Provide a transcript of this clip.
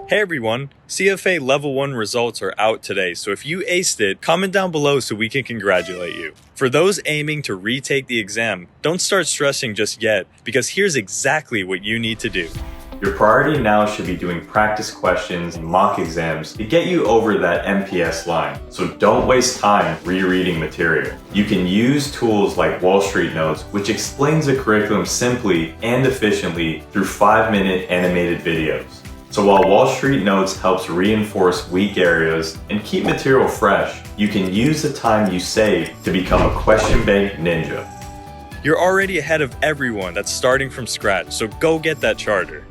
Hey everyone, CFA Level 1 results are out today, so if you aced it, comment down below so we can congratulate you. For those aiming to retake the exam, don't start stressing just yet, because here's exactly what you need to do. Your priority now should be doing practice questions and mock exams to get you over that MPS line. So don't waste time rereading material. You can use tools like Wall Street Notes, which explains the curriculum simply and efficiently through 5-minute animated videos. So while Wall Street Notes helps reinforce weak areas and keep material fresh, you can use the time you save to become a question bank ninja. You're already ahead of everyone that's starting from scratch, so go get that charter.